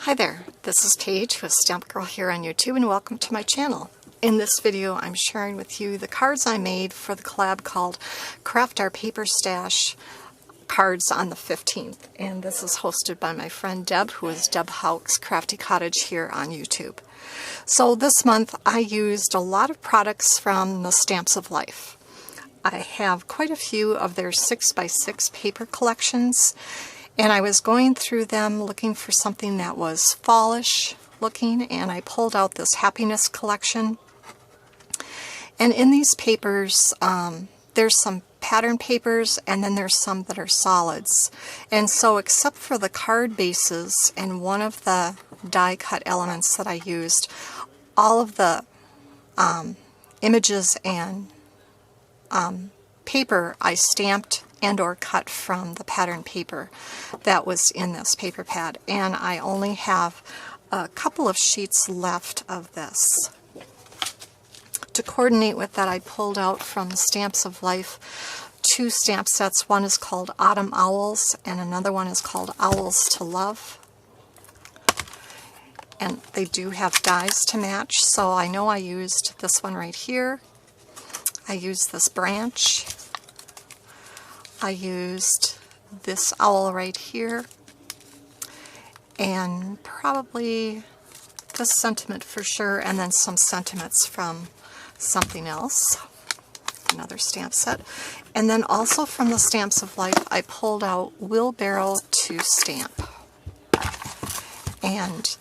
Hi there, this is Paige with Stamp Girl here on YouTube, and welcome to my channel. In this video I'm sharing with you the cards I made for the collab called Craft Our Paper Stash Cards on the 15th, and this is hosted by my friend Deb, who is Deb Houck's Crafty Cottage here on YouTube. So this month I used a lot of products from the Stamps of Life. I have quite a few of their 6x6 paper collections, and I was going through them looking for something that was fallish looking, and I pulled out this Happiness collection. And in these papers, there's some pattern papers, and then there's some that are solids. And so except for the card bases and one of the die cut elements that I used, all of the images and paper I stamped and or cut from the pattern paper that was in this paper pad, and I only have a couple of sheets left of this. To coordinate with that, I pulled out from the Stamps of Life two stamp sets. One is called Autumn Owls and another one is called Owls to Love, and they do have dies to match. So I know I used this one right here, I used this branch, I used this owl right here, and probably this sentiment for sure, and then some sentiments from something else, another stamp set. And then also from the Stamps of Life, I pulled out Wheelbarrow to Stamp. And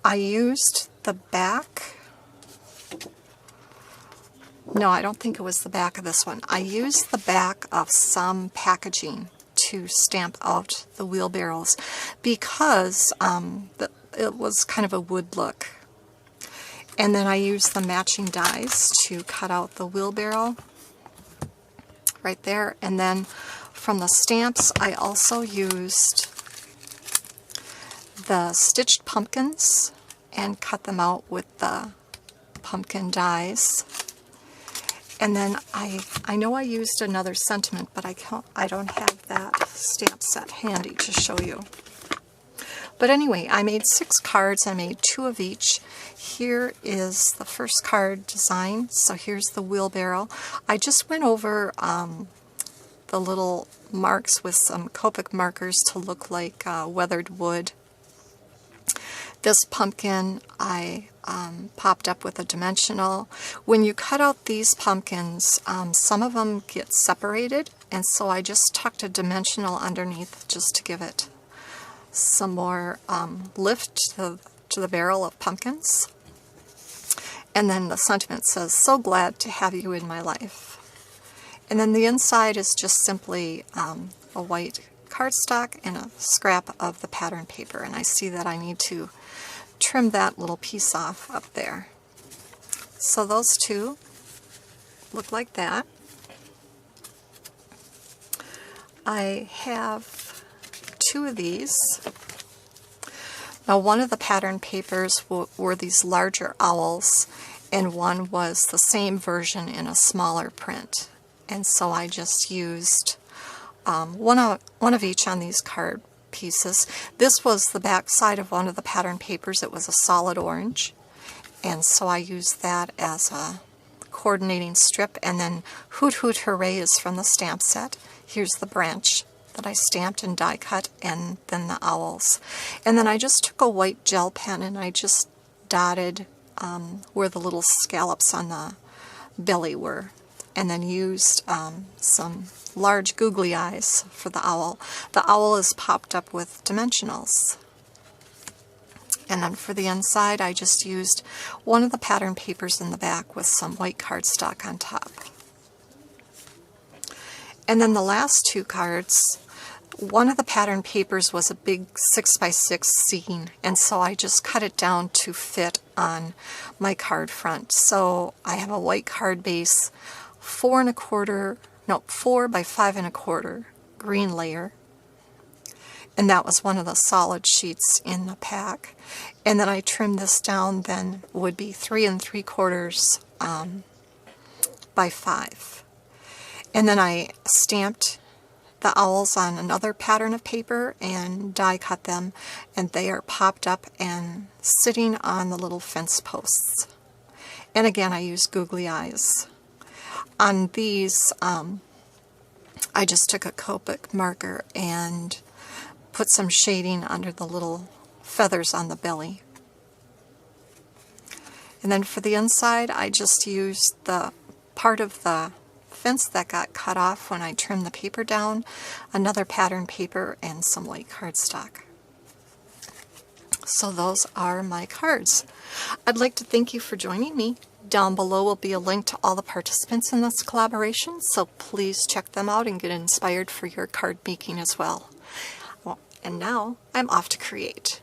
I used the back. No, I don't think it was the back of this one. I used the back of some packaging to stamp out the wheelbarrows because it was kind of a wood look. And then I used the matching dies to cut out the wheelbarrow right there. And then from the stamps, I also used the stitched pumpkins and cut them out with the pumpkin dies. And then I know I used another sentiment, but I don't have that stamp set handy to show you. But anyway, I made 6 cards. I made 2 of each. Here is the first card design. So here's the wheelbarrow. I just went over the little marks with some Copic markers to look like weathered wood. This pumpkin I popped up with a dimensional. When you cut out these pumpkins, some of them get separated, and so I just tucked a dimensional underneath just to give it some more lift to the barrel of pumpkins. And then the sentiment says, "So glad to have you in my life." And then the inside is just simply a white cardstock and a scrap of the pattern paper, and I see that I need to trim that little piece off up there. So those two look like that. I have 2 of these. Now one of the pattern papers were these larger owls, and one was the same version in a smaller print. And so I just used one of each on these card pieces. This was the back side of one of the pattern papers. It was a solid orange, and so I used that as a coordinating strip. And then Hoot Hoot Hooray is from the stamp set. Here's the branch that I stamped and die cut, and then the owls. And then I just took a white gel pen and I just dotted where the little scallops on the belly were, and then used some large googly eyes for the owl. The owl is popped up with dimensionals. And then for the inside, I just used one of the pattern papers in the back with some white cardstock on top. And then the last 2 cards, one of the pattern papers was a big 6x6 scene, and so I just cut it down to fit on my card front. So I have a white card base, 4 by 5 1/4 green layer, and that was one of the solid sheets in the pack. And then I trimmed this down, then would be 3 3/4 by 5. And then I stamped the owls on another pattern of paper and die cut them, and they are popped up and sitting on the little fence posts. And again, I use googly eyes. On these, I just took a Copic marker and put some shading under the little feathers on the belly. And then for the inside, I just used the part of the fence that got cut off when I trimmed the paper down, another pattern paper, and some white cardstock. So those are my cards. I'd like to thank you for joining me. Down below will be a link to all the participants in this collaboration, so please check them out and get inspired for your card making as well. And now I'm off to create.